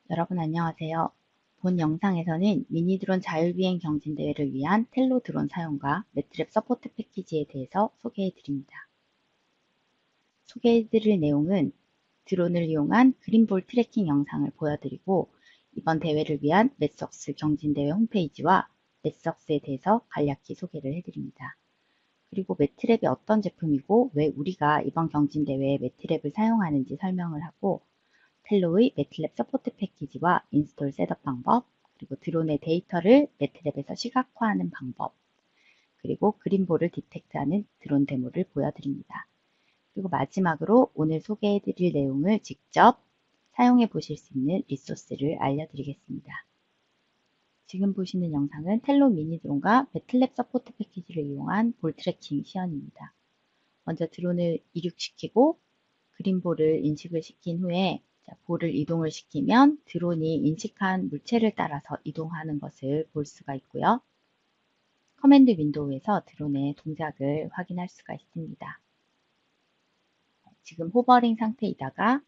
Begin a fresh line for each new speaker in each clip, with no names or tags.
여러분 안녕하세요. 본 영상에서는 미니 드론 자율비행 경진대회를 위한 텔로 드론 사용과 매트랩 서포트 패키지에 대해서 소개해 드립니다. 소개해 드릴 내용은 드론을 이용한 그린볼 트래킹 영상을 보여드리고 이번 대회를 위한 맷석스 경진대회 홈페이지와 맷석스에 대해서 간략히 소개를 해드립니다. 그리고 매트랩이 어떤 제품이고 왜 우리가 이번 경진대회에 매트랩을 사용하는지 설명을 하고 텔로의 매트랩 서포트 패키지와 인스톨 셋업 방법, 그리고 드론의 데이터를 매트랩에서 시각화하는 방법, 그리고 그린볼을 디텍트하는 드론 데모를 보여드립니다. 그리고 마지막으로 오늘 소개해드릴 내용을 직접 사용해 보실 수 있는 리소스를 알려드리겠습니다. 지금 보시는 영상은 텔로 미니 드론과 매트랩 서포트 패키지를 이용한 볼 트래킹 시연입니다. 먼저 드론을 이륙시키고 그린볼을 인식을 시킨 후에 볼을 이동을 시키면 드론이 인식한 물체를 따라서 이동하는 것을 볼 수가 있고요. 커맨드 윈도우에서 드론의 동작을 확인할 수가 있습니다. 지금 호버링 상태이다가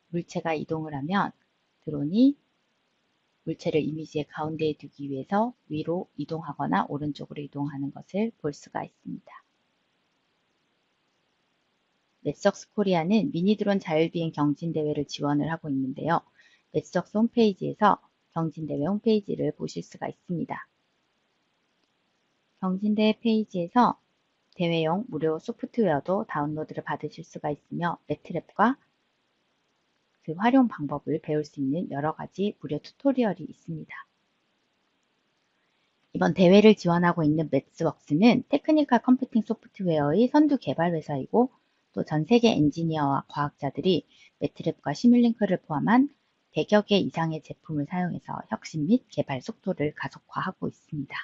물체가 이동을 하면 드론이 물체를 이미지의 가운데에 두기 위해서 위로 이동하거나 오른쪽으로 이동하는 것을 볼 수가 있습니다. 맷석스 코리아는 미니 드론 자율비행 경진대회를 지원을 하고 있는데요. 맷석스 홈페이지에서 경진대회 홈페이지를 보실 수가 있습니다. 경진대회 페이지에서 대회용 무료 소프트웨어도 다운로드를 받으실 수가 있으며 매트랩과 그 활용 방법을 배울 수 있는 여러 가지 무료 튜토리얼이 있습니다. 이번 대회를 지원하고 있는 매스웍스는 테크니컬 컴퓨팅 소프트웨어의 선두 개발 회사이고 또 전 세계 엔지니어와 과학자들이 매트랩과 시뮬링크를 포함한 100여 개 이상의 제품을 사용해서 혁신 및 개발 속도를 가속화하고 있습니다.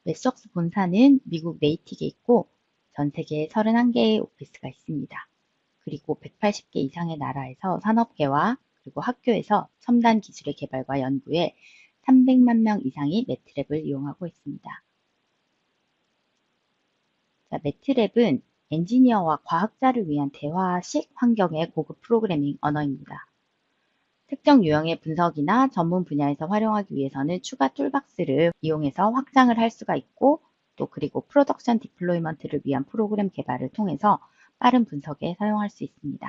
매스웍스 본사는 미국 네이틱에 있고 전 세계에 31개의 오피스가 있습니다. 그리고 180개 이상의 나라에서 산업계와 그리고 학교에서 첨단 기술의 개발과 연구에 300만 명 이상이 매트랩을 이용하고 있습니다. 자, 매트랩은 엔지니어와 과학자를 위한 대화식 환경의 고급 프로그래밍 언어입니다. 특정 유형의 분석이나 전문 분야에서 활용하기 위해서는 추가 툴박스를 이용해서 확장을 할 수가 있고 또 그리고 프로덕션 디플로이먼트를 위한 프로그램 개발을 통해서 빠른 분석에 사용할 수 있습니다.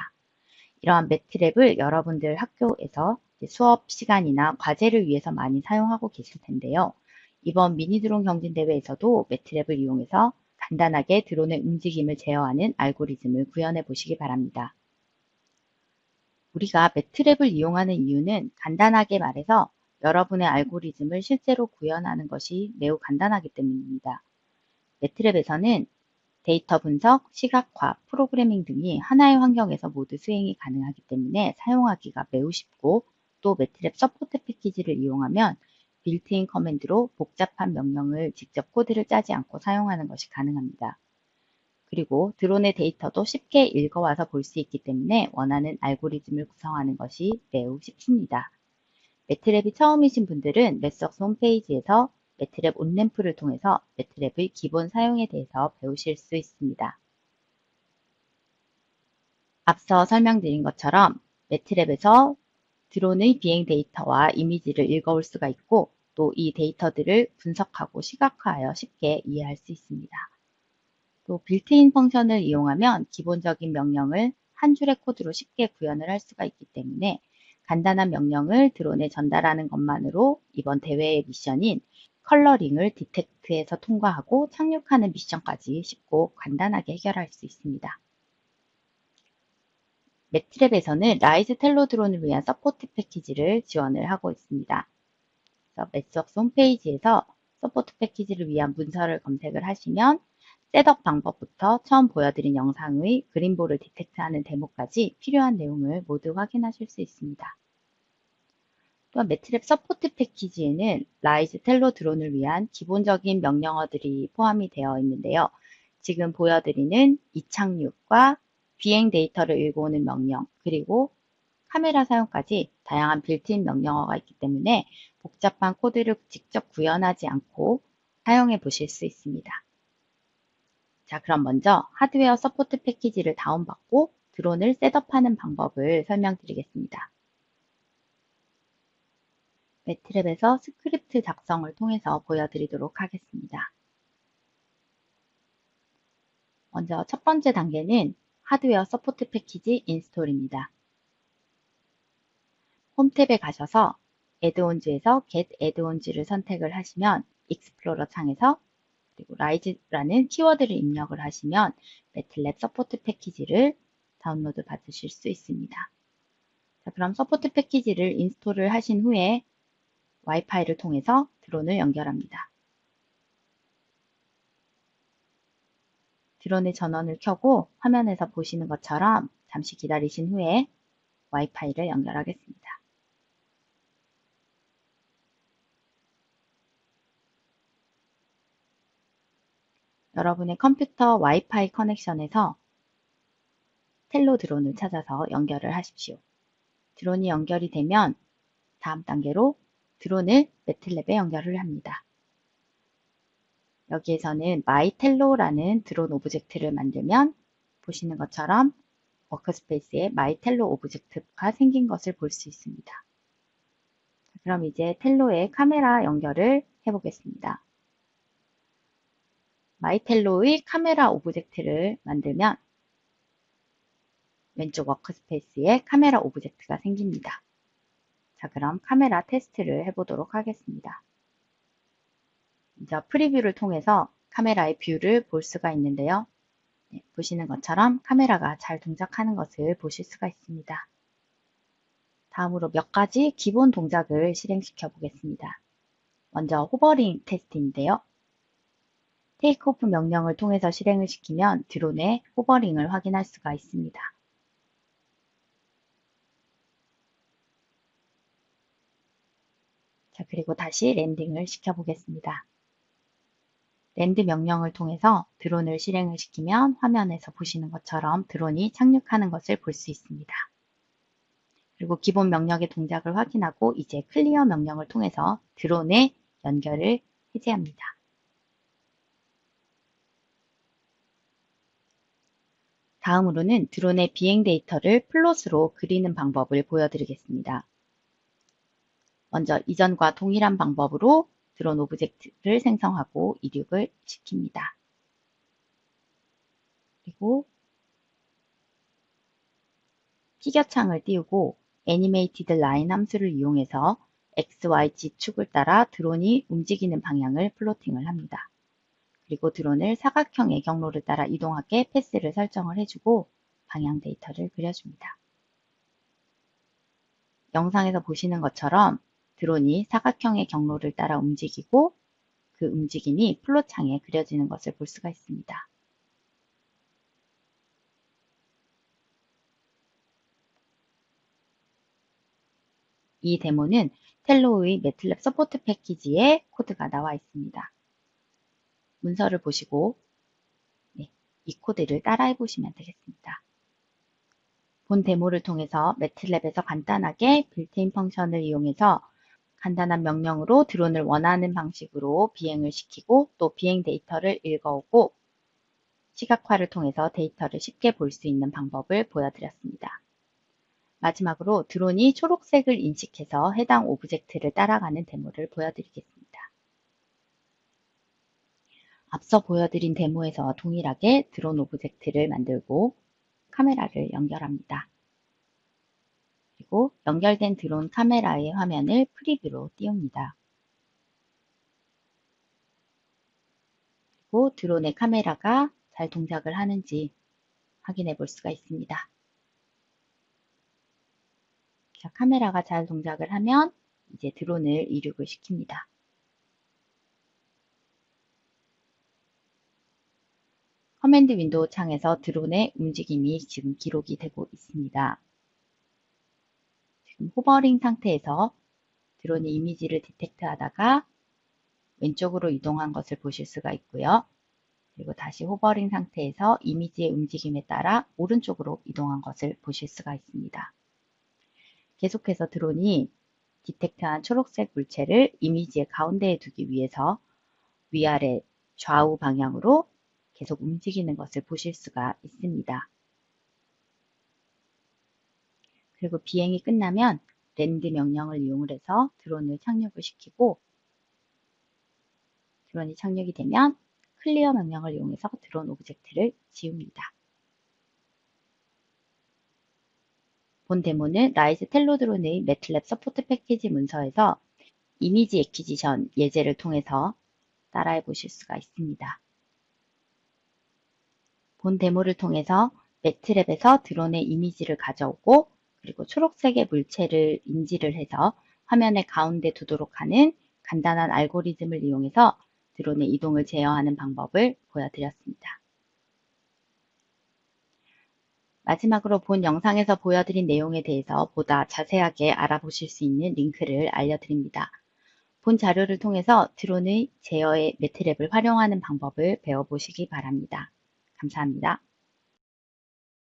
이러한 매트랩을 여러분들 학교에서 수업 시간이나 과제를 위해서 많이 사용하고 계실 텐데요. 이번 미니 드론 경진대회에서도 매트랩을 이용해서 간단하게 드론의 움직임을 제어하는 알고리즘을 구현해 보시기 바랍니다. 우리가 매트랩을 이용하는 이유는 간단하게 말해서 여러분의 알고리즘을 실제로 구현하는 것이 매우 간단하기 때문입니다. 매트랩에서는 데이터 분석, 시각화, 프로그래밍 등이 하나의 환경에서 모두 수행이 가능하기 때문에 사용하기가 매우 쉽고 또 매트랩 서포트 패키지를 이용하면 빌트인 커맨드로 복잡한 명령을 직접 코드를 짜지 않고 사용하는 것이 가능합니다. 그리고 드론의 데이터도 쉽게 읽어와서 볼 수 있기 때문에 원하는 알고리즘을 구성하는 것이 매우 쉽습니다. 매트랩이 처음이신 분들은 맷석스 홈페이지에서 매트랩 온램프를 통해서 매트랩의 기본 사용에 대해서 배우실 수 있습니다. 앞서 설명드린 것처럼 매트랩에서 드론의 비행 데이터와 이미지를 읽어올 수가 있고 또 이 데이터들을 분석하고 시각화하여 쉽게 이해할 수 있습니다. 또 빌트인 펑션을 이용하면 기본적인 명령을 한 줄의 코드로 쉽게 구현을 할 수가 있기 때문에 간단한 명령을 드론에 전달하는 것만으로 이번 대회의 미션인 컬러링을 디텍트해서 통과하고 착륙하는 미션까지 쉽고 간단하게 해결할 수 있습니다. 매트랩에서는 라이즈 텔로 드론을 위한 서포트 패키지를 지원을 하고 있습니다. 그래서 맷석스 홈페이지에서 서포트 패키지를 위한 문서를 검색을 하시면 셋업 방법부터 처음 보여드린 영상의 그린볼을 디텍트하는 데모까지 필요한 내용을 모두 확인하실 수 있습니다. 또한 매트랩 서포트 패키지에는 라이즈 텔로 드론을 위한 기본적인 명령어들이 포함이 되어 있는데요. 지금 보여드리는 이착륙과 비행 데이터를 읽어오는 명령, 그리고 카메라 사용까지 다양한 빌트인 명령어가 있기 때문에 복잡한 코드를 직접 구현하지 않고 사용해 보실 수 있습니다. 자, 그럼 먼저 하드웨어 서포트 패키지를 다운받고 드론을 셋업하는 방법을 설명드리겠습니다. 매트랩에서 스크립트 작성을 통해서 보여드리도록 하겠습니다. 먼저 첫 번째 단계는 하드웨어 서포트 패키지 인스톨입니다. 홈 탭에 가셔서 애드온즈에서 Get Add-ons를 선택을 하시면 익스플로러 창에서 그리고 라이즈라는 키워드를 입력을 하시면 매틀랩 서포트 패키지를 다운로드 받으실 수 있습니다. 자, 그럼 서포트 패키지를 인스톨을 하신 후에 와이파이를 통해서 드론을 연결합니다. 드론의 전원을 켜고 화면에서 보시는 것처럼 잠시 기다리신 후에 와이파이를 연결하겠습니다. 여러분의 컴퓨터 와이파이 커넥션에서 텔로 드론을 찾아서 연결을 하십시오. 드론이 연결이 되면 다음 단계로 드론을 매틀랩에 연결을 합니다. 여기에서는 마이텔로라는 드론 오브젝트를 만들면 보시는 것처럼 워크스페이스에 마이텔로 오브젝트가 생긴 것을 볼 수 있습니다. 그럼 이제 텔로의 카메라 연결을 해보겠습니다. 마이텔로의 카메라 오브젝트를 만들면 왼쪽 워크스페이스에 카메라 오브젝트가 생깁니다. 자, 그럼 카메라 테스트를 해보도록 하겠습니다. 먼저 프리뷰를 통해서 카메라의 뷰를 볼 수가 있는데요. 네, 보시는 것처럼 카메라가 잘 동작하는 것을 보실 수가 있습니다. 다음으로 몇 가지 기본 동작을 실행시켜 보겠습니다. 먼저 호버링 테스트인데요. 테이크오프 명령을 통해서 실행을 시키면 드론의 호버링을 확인할 수가 있습니다. 자, 그리고 다시 랜딩을 시켜보겠습니다. 랜드 명령을 통해서 드론을 실행을 시키면 화면에서 보시는 것처럼 드론이 착륙하는 것을 볼 수 있습니다. 그리고 기본 명령의 동작을 확인하고 이제 클리어 명령을 통해서 드론의 연결을 해제합니다. 다음으로는 드론의 비행 데이터를 플롯으로 그리는 방법을 보여드리겠습니다. 먼저 이전과 동일한 방법으로 드론 오브젝트를 생성하고 이륙을 시킵니다. 그리고 피겨 창을 띄우고 애니메이티드 라인 함수를 이용해서 XYZ 축을 따라 드론이 움직이는 방향을 플로팅을 합니다. 그리고 드론을 사각형의 경로를 따라 이동하게 패스를 설정을 해주고 방향 데이터를 그려줍니다. 영상에서 보시는 것처럼 드론이 사각형의 경로를 따라 움직이고 그 움직임이 플롯창에 그려지는 것을 볼 수가 있습니다. 이 데모는 텔로의 매틀랩 서포트 패키지에 코드가 나와 있습니다. 문서를 보시고 이 코드를 따라해 보시면 되겠습니다. 본 데모를 통해서 매틀랩에서 간단하게 빌트인 펑션을 이용해서 간단한 명령으로 드론을 원하는 방식으로 비행을 시키고 또 비행 데이터를 읽어오고 시각화를 통해서 데이터를 쉽게 볼 수 있는 방법을 보여드렸습니다. 마지막으로 드론이 초록색을 인식해서 해당 오브젝트를 따라가는 데모를 보여드리겠습니다. 앞서 보여드린 데모에서 동일하게 드론 오브젝트를 만들고 카메라를 연결합니다. 그리고 연결된 드론 카메라의 화면을 프리뷰로 띄웁니다. 그리고 드론의 카메라가 잘 동작을 하는지 확인해 볼 수가 있습니다. 자, 카메라가 잘 동작을 하면 이제 드론을 이륙을 시킵니다. 커맨드 윈도우 창에서 드론의 움직임이 지금 기록이 되고 있습니다. 지금 호버링 상태에서 드론이 이미지를 디텍트 하다가 왼쪽으로 이동한 것을 보실 수가 있고요. 그리고 다시 호버링 상태에서 이미지의 움직임에 따라 오른쪽으로 이동한 것을 보실 수가 있습니다. 계속해서 드론이 디텍트한 초록색 물체를 이미지의 가운데에 두기 위해서 위아래 좌우 방향으로 계속 움직이는 것을 보실 수가 있습니다. 그리고 비행이 끝나면 랜드 명령을 이용을 해서 드론을 착륙을 시키고, 드론이 착륙이 되면 클리어 명령을 이용해서 드론 오브젝트를 지웁니다. 본 데모는 라이즈 텔로 드론의 매틀랩 서포트 패키지 문서에서 이미지 애퀴지션 예제를 통해서 따라해 보실 수가 있습니다. 본 데모를 통해서 매트랩에서 드론의 이미지를 가져오고, 그리고 초록색의 물체를 인지를 해서 화면의 가운데 두도록 하는 간단한 알고리즘을 이용해서 드론의 이동을 제어하는 방법을 보여드렸습니다. 마지막으로 본 영상에서 보여드린 내용에 대해서 보다 자세하게 알아보실 수 있는 링크를 알려드립니다. 본 자료를 통해서 드론의 제어의 매트랩을 활용하는 방법을 배워보시기 바랍니다. 감사합니다.